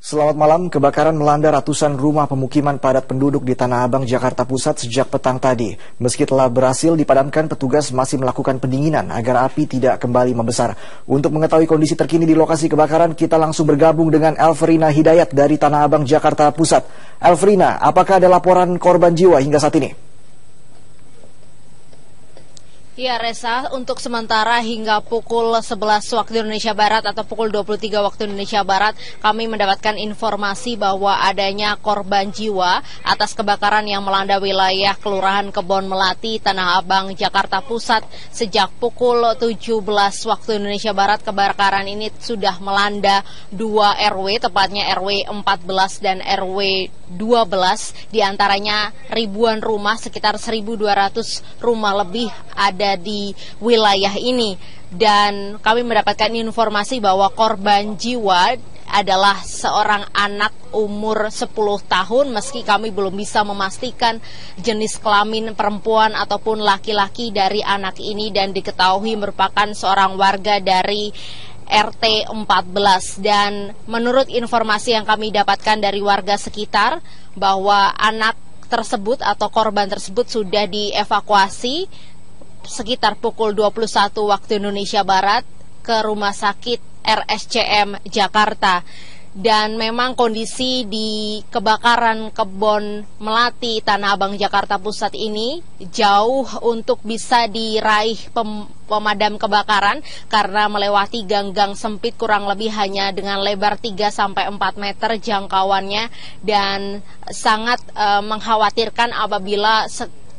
Selamat malam, kebakaran melanda ratusan rumah pemukiman padat penduduk di Tanah Abang, Jakarta Pusat sejak petang tadi. Meski telah berhasil dipadamkan, petugas masih melakukan pendinginan agar api tidak kembali membesar. Untuk mengetahui kondisi terkini di lokasi kebakaran, kita langsung bergabung dengan Elverina Hidayat dari Tanah Abang, Jakarta Pusat. Elverina, apakah ada laporan korban jiwa hingga saat ini? Ya Reza, untuk sementara hingga pukul 11 waktu Indonesia Barat atau pukul 23 waktu Indonesia Barat, kami mendapatkan informasi bahwa adanya korban jiwa atas kebakaran yang melanda wilayah Kelurahan Kebon Melati, Tanah Abang, Jakarta Pusat. Sejak pukul 17 waktu Indonesia Barat, kebakaran ini sudah melanda 2 RW, tepatnya RW 14 dan RW 12. Di antaranya ribuan rumah, sekitar 1.200 rumah lebih ada di wilayah ini, dan kami mendapatkan informasi bahwa korban jiwa adalah seorang anak umur 10 tahun, meski kami belum bisa memastikan jenis kelamin perempuan ataupun laki-laki dari anak ini, dan diketahui merupakan seorang warga dari RT 14. Dan menurut informasi yang kami dapatkan dari warga sekitar, bahwa anak tersebut atau korban tersebut sudah dievakuasi sekitar pukul 21 waktu Indonesia Barat ke Rumah Sakit RSCM Jakarta. Dan memang kondisi di kebakaran Kebon Melati, Tanah Abang, Jakarta Pusat ini jauh untuk bisa diraih pemadam kebakaran karena melewati gang-gang sempit kurang lebih hanya dengan lebar 3-4 meter jangkauannya, dan sangat mengkhawatirkan apabila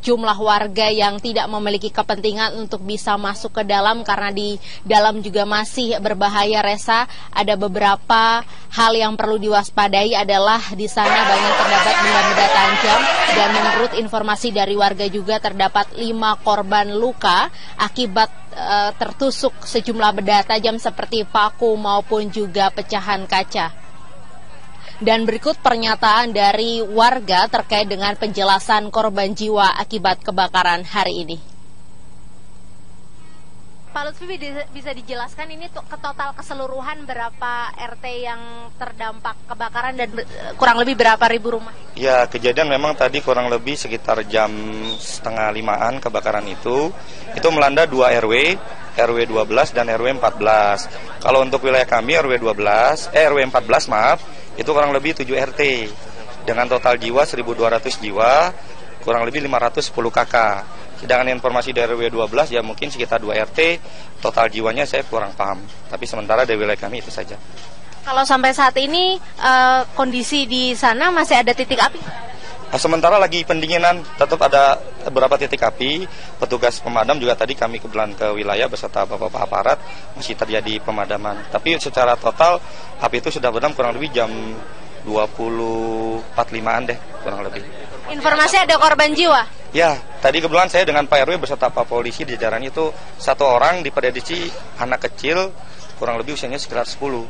jumlah warga yang tidak memiliki kepentingan untuk bisa masuk ke dalam, karena di dalam juga masih berbahaya. Reza, ada beberapa hal yang perlu diwaspadai, adalah di sana banyak terdapat benda-benda tajam, dan menurut informasi dari warga juga terdapat 5 korban luka akibat tertusuk sejumlah benda tajam seperti paku maupun juga pecahan kaca. Dan berikut pernyataan dari warga terkait dengan penjelasan korban jiwa akibat kebakaran hari ini. Pak Lutfi, bisa dijelaskan ini ke total keseluruhan berapa RT yang terdampak kebakaran dan kurang lebih berapa ribu rumah? Ya, kejadian memang tadi kurang lebih sekitar jam 4:30 kebakaran itu melanda 2 RW, RW 12 dan RW 14. Kalau untuk wilayah kami RW 14 itu kurang lebih 7 RT dengan total jiwa 1.200 jiwa, kurang lebih 510 KK. Sedangkan informasi dari RW 12 ya mungkin sekitar 2 RT, total jiwanya saya kurang paham. Tapi sementara dari wilayah kami itu saja. Kalau sampai saat ini kondisi di sana masih ada titik api? Sementara lagi pendinginan, tetap ada beberapa titik api. Petugas pemadam juga tadi kami kebetulan ke wilayah beserta bapak-bapak aparat, masih terjadi pemadaman. Tapi secara total api itu sudah padam kurang lebih jam 20.45-an deh, kurang lebih. Informasi ada korban jiwa? Ya, tadi kebetulan saya dengan Pak RW beserta Pak Polisi di jajaran itu 1 orang diprediksi anak kecil, kurang lebih usianya sekitar 10.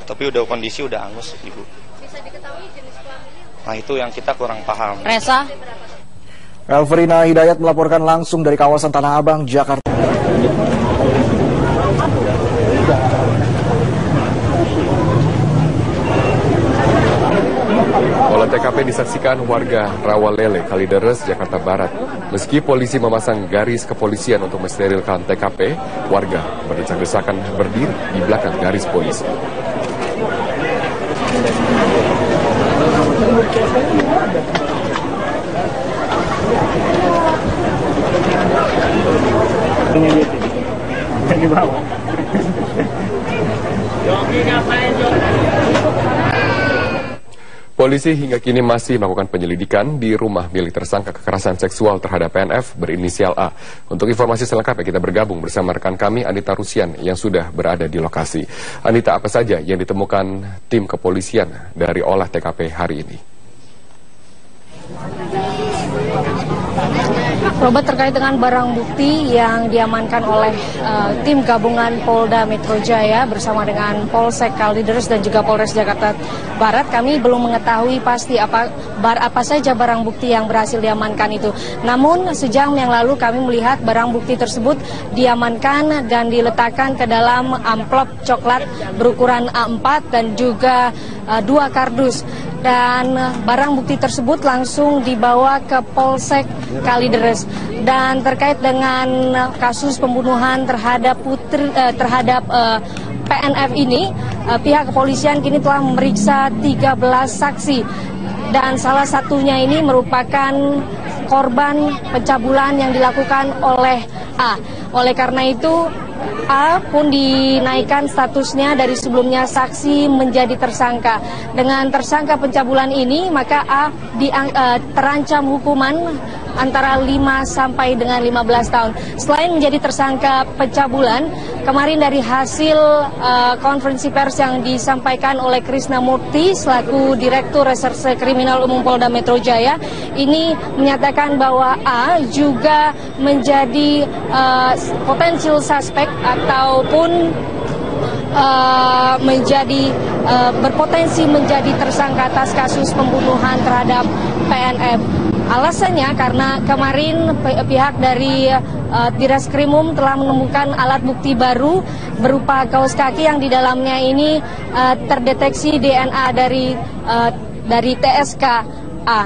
Tapi udah kondisi udah angus, Ibu. Bisa diketahui jenis kelaminnya? Nah, itu yang kita kurang paham. Reza? Elverina Hidayat melaporkan langsung dari kawasan Tanah Abang, Jakarta. Olah TKP disaksikan warga Rawalele, Kalideres, Jakarta Barat. Meski polisi memasang garis kepolisian untuk mensterilkan TKP, warga berdesak-desakan berdiri di belakang garis polisi. Polisi hingga kini masih melakukan penyelidikan di rumah milik tersangka kekerasan seksual terhadap PNF berinisial A. Untuk informasi selengkapnya kita bergabung bersama rekan kami Anita Rusian yang sudah berada di lokasi. Anita, apa saja yang ditemukan tim kepolisian dari olah TKP hari ini? Robert, terkait dengan barang bukti yang diamankan oleh tim gabungan Polda Metro Jaya bersama dengan Polsek Kalideres dan juga Polres Jakarta Barat, kami belum mengetahui pasti apa saja barang bukti yang berhasil diamankan itu. Namun sejam yang lalu kami melihat barang bukti tersebut diamankan dan diletakkan ke dalam amplop coklat berukuran A4 dan juga 2 kardus. Dan barang bukti tersebut langsung dibawa ke Polsek Kalideres. Dan terkait dengan kasus pembunuhan terhadap PNF ini, pihak kepolisian kini telah memeriksa 13 saksi. Dan salah satunya ini merupakan korban pencabulan yang dilakukan oleh A. Oleh karena itu, A pun dinaikkan statusnya dari sebelumnya saksi menjadi tersangka. Dengan tersangka pencabulan ini, maka A terancam hukuman antara 5 sampai dengan 15 tahun. Selain menjadi tersangka pencabulan, kemarin dari hasil konferensi pers yang disampaikan oleh Krisna Murti selaku Direktur Reserse Kriminal Umum Polda Metro Jaya, ini menyatakan bahwa A juga menjadi potensial suspek ataupun berpotensi menjadi tersangka atas kasus pembunuhan terhadap PNF. Alasannya karena kemarin pihak dari Direskrimum telah menemukan alat bukti baru berupa kaos kaki yang di dalamnya ini terdeteksi DNA dari TSK A.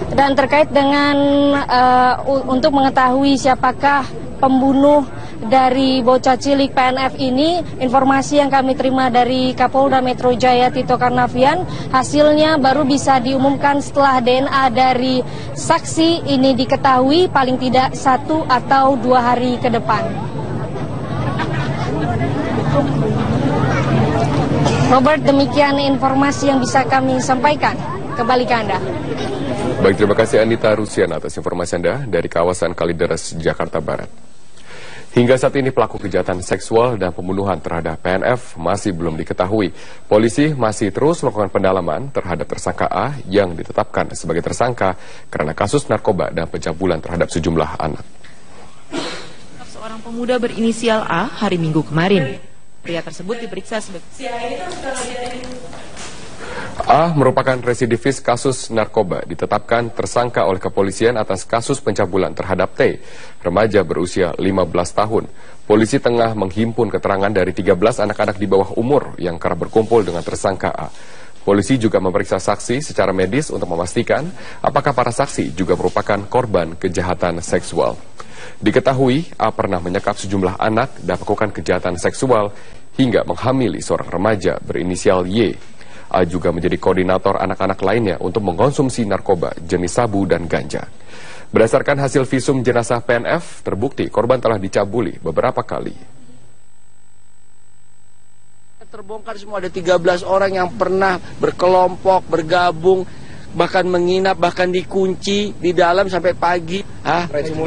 Dan terkait dengan untuk mengetahui siapakah pembunuh dari bocah cilik PNF ini, informasi yang kami terima dari Kapolda Metro Jaya Tito Karnavian, hasilnya baru bisa diumumkan setelah DNA dari saksi ini diketahui paling tidak 1 atau 2 hari ke depan. Robert, demikian informasi yang bisa kami sampaikan. Kembali ke Anda. Baik, terima kasih Anita Rusian atas informasi Anda dari kawasan Kalideres, Jakarta Barat. Hingga saat ini pelaku kejahatan seksual dan pembunuhan terhadap PNF masih belum diketahui. Polisi masih terus melakukan pendalaman terhadap tersangka A yang ditetapkan sebagai tersangka karena kasus narkoba dan pencabulan terhadap sejumlah anak. Seorang pemuda berinisial A hari Minggu kemarin. Pria tersebut diperiksa sebagai A merupakan residivis kasus narkoba, ditetapkan tersangka oleh kepolisian atas kasus pencabulan terhadap T, remaja berusia 15 tahun. Polisi tengah menghimpun keterangan dari 13 anak-anak di bawah umur yang kerap berkumpul dengan tersangka A. Polisi juga memeriksa saksi secara medis untuk memastikan apakah para saksi juga merupakan korban kejahatan seksual. Diketahui A pernah menyekap sejumlah anak dan melakukan kejahatan seksual hingga menghamili seorang remaja berinisial Y. A juga menjadi koordinator anak-anak lainnya untuk mengkonsumsi narkoba jenis sabu dan ganja. Berdasarkan hasil visum jenazah PNF, terbukti korban telah dicabuli beberapa kali. Terbongkar semua, ada 13 orang yang pernah berkelompok, bergabung, bahkan menginap, bahkan dikunci di dalam sampai pagi.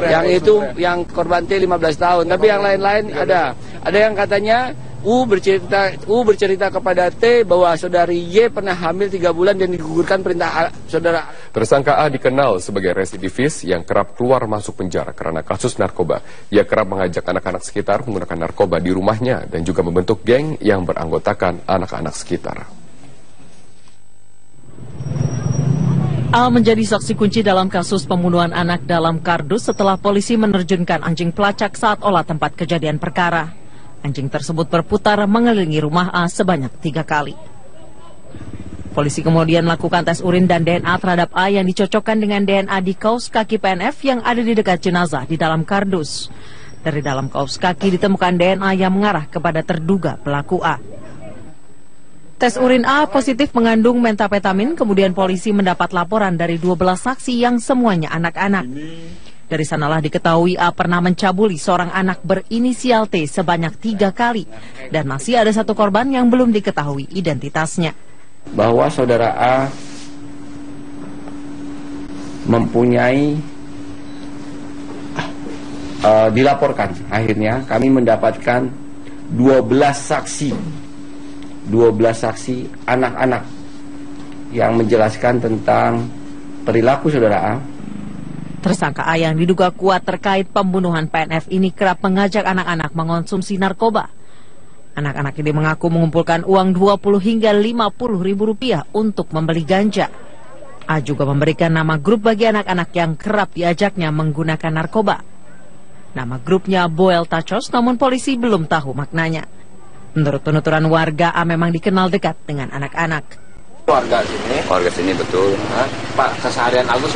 Yang itu, yang korban T 15 tahun. Tapi yang lain-lain ada yang katanya U bercerita kepada T bahwa saudari Y pernah hamil 3 bulan dan digugurkan perintah saudara. Tersangka A dikenal sebagai residivis yang kerap keluar masuk penjara karena kasus narkoba. Ia kerap mengajak anak-anak sekitar menggunakan narkoba di rumahnya dan juga membentuk geng yang beranggotakan anak-anak sekitar. A menjadi saksi kunci dalam kasus pembunuhan anak dalam kardus setelah polisi menerjunkan anjing pelacak saat olah tempat kejadian perkara. Anjing tersebut berputar mengelilingi rumah A sebanyak 3 kali. Polisi kemudian melakukan tes urin dan DNA terhadap A yang dicocokkan dengan DNA di kaos kaki PNF yang ada di dekat jenazah di dalam kardus. Dari dalam kaos kaki ditemukan DNA yang mengarah kepada terduga pelaku A. Tes urin A positif mengandung methamphetamine, kemudian polisi mendapat laporan dari 12 saksi yang semuanya anak-anak. Dari sanalah diketahui A pernah mencabuli seorang anak berinisial T sebanyak 3 kali. Dan masih ada 1 korban yang belum diketahui identitasnya. Bahwa saudara A mempunyai, dilaporkan, akhirnya kami mendapatkan 12 saksi anak-anak yang menjelaskan tentang perilaku saudara A. Tersangka A yang diduga kuat terkait pembunuhan PNF ini kerap mengajak anak-anak mengonsumsi narkoba. Anak-anak ini mengaku mengumpulkan uang 20 hingga 50 ribu rupiah untuk membeli ganja. A juga memberikan nama grup bagi anak-anak yang kerap diajaknya menggunakan narkoba. Nama grupnya Boel Tachos, namun polisi belum tahu maknanya. Menurut penuturan warga, A memang dikenal dekat dengan anak-anak. Warga sini betul. Pak, keseharian Agus